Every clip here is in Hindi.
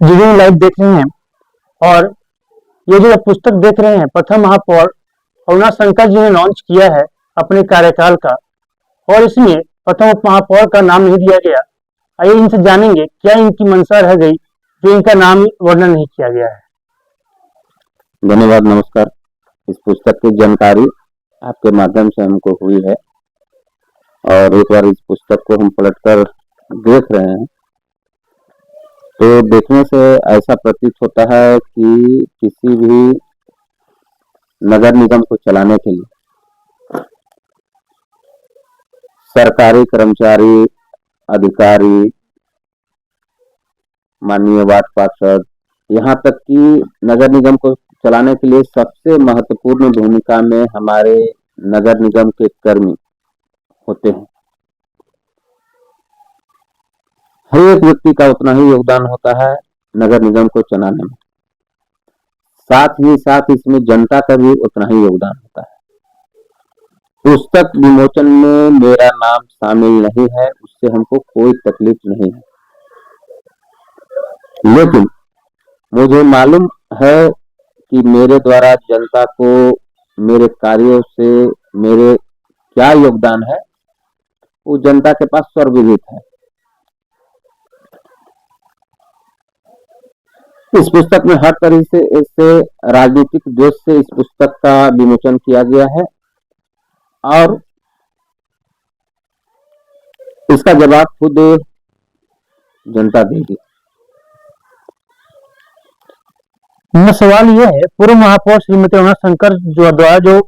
जीवन लाइव देख रहे हैं। और ये जो पुस्तक देख रहे हैं प्रथम महापौर अविनाश शंकर जी ने लॉन्च किया है अपने कार्यकाल का। और इसमें प्रथम उप महापौर का नाम नहीं दिया गया। आइए इनसे जानेंगे क्या इनकी मंशा रह गई जो इनका नाम वर्णन नहीं किया गया है। धन्यवाद, नमस्कार। इस पुस्तक की जानकारी आपके माध्यम से हमको हुई है और एक बार इस पुस्तक को हम पलटकर देख रहे हैं तो देखने से ऐसा प्रतीत होता है कि किसी भी नगर निगम को चलाने के लिए सरकारी कर्मचारी, अधिकारी, माननीय वार्ड पार्षद, यहाँ तक कि नगर निगम को चलाने के लिए सबसे महत्वपूर्ण भूमिका में हमारे नगर निगम के कर्मी होते हैं। हर एक व्यक्ति का उतना ही योगदान होता है नगर निगम को चलाने में, साथ ही साथ इसमें जनता का भी उतना ही योगदान होता है। पुस्तक विमोचन में मेरा नाम शामिल नहीं है, उससे हमको कोई तकलीफ नहीं है, लेकिन मुझे मालूम है कि मेरे द्वारा जनता को मेरे कार्यों से मेरे क्या योगदान है वो जनता के पास सर्वविदित है। इस पुस्तक में हर तरीके से राजनीतिक दोष से इस पुस्तक का विमोचन किया गया है और इसका जवाब खुद जनता देगी। मेरा सवाल यह है, पूर्व महापौर श्रीमती अविनाश शंकर जो द्वारा जो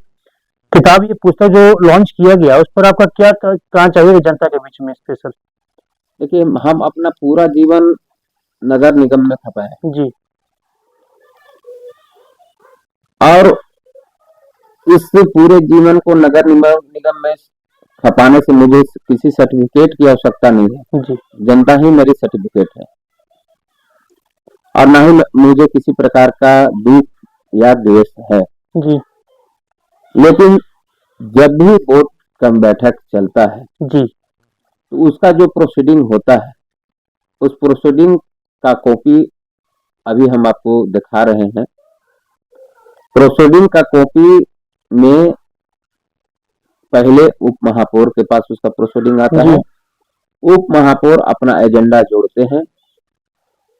किताब ये पुस्तक जो लॉन्च किया गया उस पर आपका क्या कहना चाहिए जनता के बीच में स्पेशल? देखिए, हम अपना पूरा जीवन नगर निगम में खपाए जी, और इस पूरे जीवन को नगर निगम में खपाने से मुझे किसी सर्टिफिकेट की आवश्यकता नहीं है जी। जनता ही मेरी सर्टिफिकेट है और ना ही मुझे किसी प्रकार का दुख या द्वेष है जी लेकिन जब भी बोर्ड का बैठक चलता है जी तो उसका जो प्रोसीडिंग होता है उस प्रोसीडिंग का कॉपी अभी हम आपको दिखा रहे हैं। प्रोसीडिंग का कॉपी में पहले उप महापौर के पास उसका प्रोसीडिंग आता है, उप महापौर अपना एजेंडा जोड़ते हैं,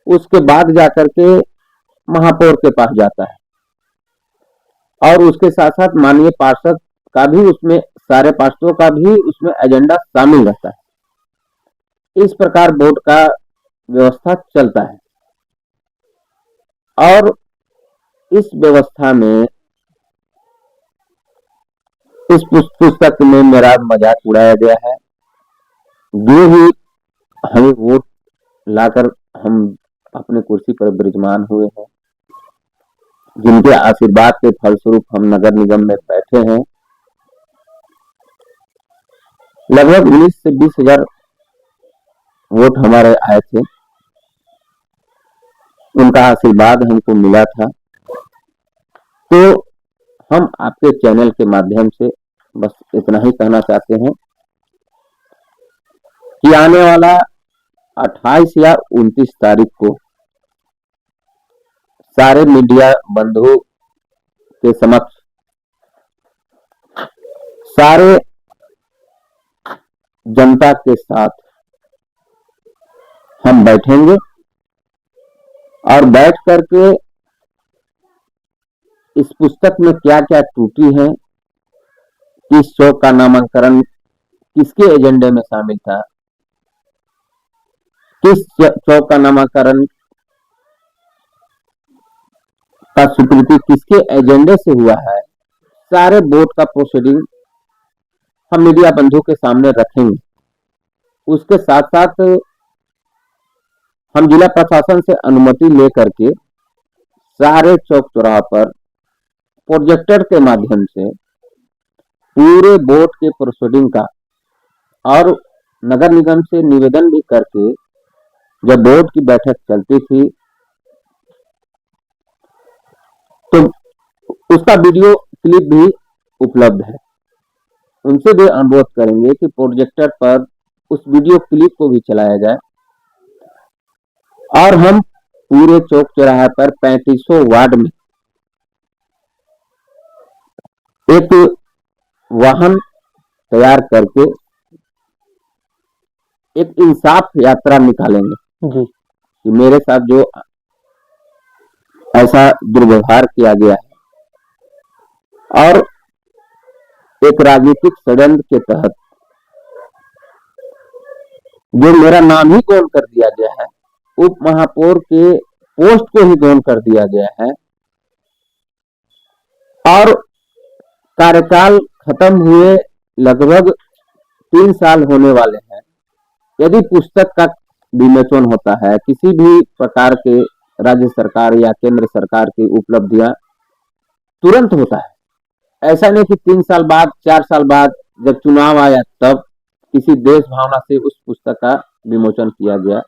उसके बाद जाकर के महापौर के पास जाता है और उसके साथ साथ माननीय पार्षद का भी उसमें, सारे पार्षदों का भी उसमें एजेंडा शामिल रहता है। इस प्रकार बोर्ड का व्यवस्था चलता है और इस व्यवस्था में इस पुस्तक में मेरा मजाक उड़ाया गया है। जो ही हमें वोट लाकर हम अपने कुर्सी पर विराजमान हुए हैं, जिनके आशीर्वाद के फलस्वरूप हम नगर निगम में बैठे हैं, लगभग 19 से 20 हजार वोट हमारे आए थे, उनका आशीर्वाद हमको मिला था। तो हम आपके चैनल के माध्यम से बस इतना ही कहना चाहते हैं कि आने वाला 28 या 29 तारीख को सारे मीडिया बंधुओं के समक्ष सारे जनता के साथ हम बैठेंगे और बैठ करके इस पुस्तक में क्या क्या त्रुटि है, किस शौक का नामांकन किसके एजेंडे में शामिल था, किस चौक का नामांकन का स्वीकृति किसके एजेंडे से हुआ है, सारे बोर्ड का प्रोसीडिंग हम मीडिया बंधु के सामने रखेंगे। उसके साथ साथ हम जिला प्रशासन से अनुमति लेकर के सारे चौक चौराहा पर प्रोजेक्टर के माध्यम से पूरे बोर्ड के प्रोसीडिंग का और नगर निगम से निवेदन भी करके, जब बोर्ड की बैठक चलती थी तो उसका वीडियो क्लिप भी उपलब्ध है, उनसे भी अनुरोध करेंगे कि प्रोजेक्टर पर उस वीडियो क्लिप को भी चलाया जाए और हम पूरे चौक चौराहे पर 3500 वार्ड में एक वाहन तैयार करके एक इंसाफ यात्रा निकालेंगे जी कि मेरे साथ जो ऐसा दुर्व्यवहार किया गया है और एक राजनीतिक षड्यंत्र के तहत जो मेरा नाम ही गौण कर दिया गया है, उप महापौर के पोस्ट को ही गौण कर दिया गया है और कार्यकाल खत्म हुए लगभग 3 साल होने वाले हैं। यदि पुस्तक का विमोचन होता है, किसी भी प्रकार के राज्य सरकार या केंद्र सरकार की उपलब्धियां तुरंत होता है। ऐसा नहीं कि 3 साल बाद 4 साल बाद जब चुनाव आया तब किसी देश भावना से उस पुस्तक का विमोचन किया गया।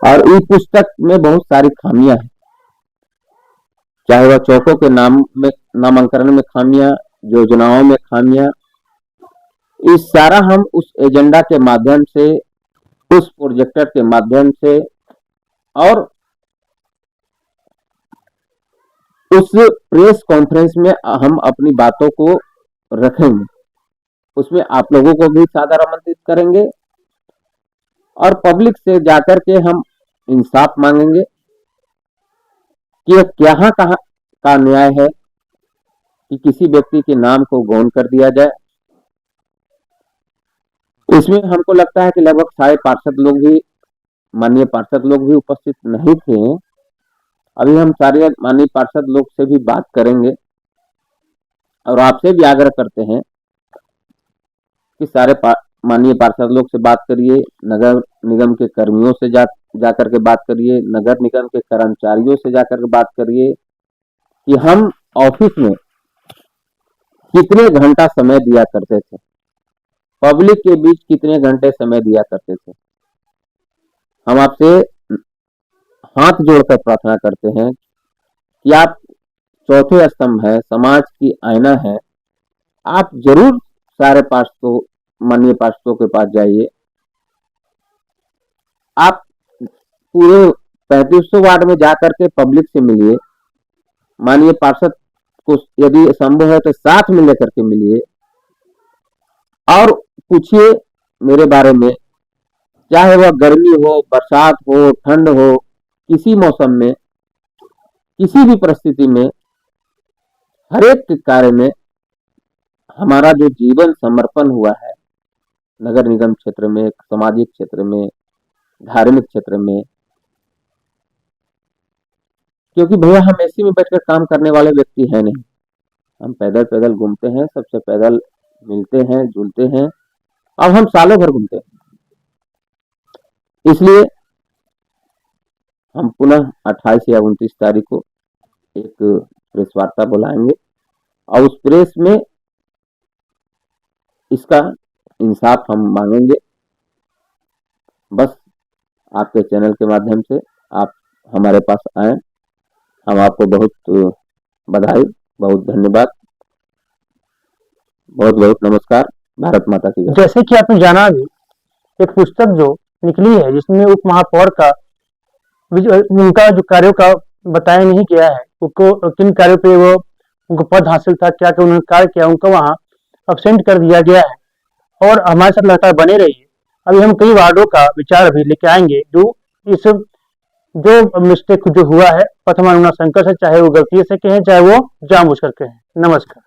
और इस पुस्तक में बहुत सारी खामियां हैं, चाहे वह चौकों के नामांकन में खामियां, योजनाओं में खामियां, इस सारा हम उस एजेंडा के माध्यम से, उस प्रोजेक्टर के माध्यम से और उस प्रेस कॉन्फ्रेंस में हम अपनी बातों को रखेंगे। उसमें आप लोगों को भी सादर आमंत्रित करेंगे और पब्लिक से जाकर के हम इंसाफ मांगेंगे कि यहाँ कहाँ का न्याय है कि किसी व्यक्ति के नाम को गौण कर दिया जाए। इसमें हमको लगता है कि लगभग 5.5 पार्षद लोग भी, माननीय पार्षद लोग भी उपस्थित नहीं थे। अभी हम सारे माननीय पार्षद लोग से भी बात करेंगे और आपसे भी आग्रह करते हैं कि सारे माननीय पार्षद लोग से बात करिए, नगर निगम के कर्मियों से जाकर के बात करिए, नगर निगम के कर्मचारियों से जाकर के बात करिए कि हम ऑफिस में कितने घंटा समय दिया करते थे, पब्लिक के बीच कितने घंटे समय दिया करते थे। हम आपसे हाथ जोड़कर प्रार्थना करते हैं कि आप चौथे स्तंभ है, समाज की आईना है, आप जरूर सारे पार्षदों, माननीय पार्षदों के पास जाइए। आप पूरे 3500 वार्ड में जाकर के पब्लिक से मिलिए, माननीय पार्षद को यदि संभव है तो साथ में लेकर के मिलिए और पूछिए मेरे बारे में, चाहे वह गर्मी हो, बरसात हो, ठंड हो, किसी मौसम में, किसी भी परिस्थिति में, हर एक कार्य में हमारा जो जीवन समर्पण हुआ है, नगर निगम क्षेत्र में, सामाजिक क्षेत्र में, धार्मिक क्षेत्र में, क्योंकि भैया हम एसी में बैठकर काम करने वाले व्यक्ति हैं नहीं, हम पैदल पैदल घूमते हैं, सबसे पैदल मिलते हैं, जुलते हैं और हम सालों भर घूमते हैं। इसलिए हम पुनः 28 या 29 तारीख को एक प्रेस वार्ता बुलाएंगे और उस प्रेस में इसका इंसाफ हम मांगेंगे। बस आपके चैनल के माध्यम से आप हमारे पास आए, हम आपको बहुत बधाई, बहुत धन्यवाद, बहुत बहुत नमस्कार। भारत माता की जय। जैसे कि आपने जाना भी, एक पुस्तक जो निकली है जिसमें उप महापौर का उनका जो कार्यों का बताया नहीं गया है, उनको किन कार्यों पे वो उनको पद हासिल था, क्या क्या उन्होंने कार्य किया, उनको वहाँ अब्सेंट कर दिया गया है। और हमारे साथ लगातार बने रहिए। अभी हम कई वार्डों का विचार अभी लेके आएंगे जो मिस्टेक जो हुआ है प्रथम अनुशासन से, चाहे वो गलती से कहें चाहे वो जानबूझकर कहें। नमस्कार।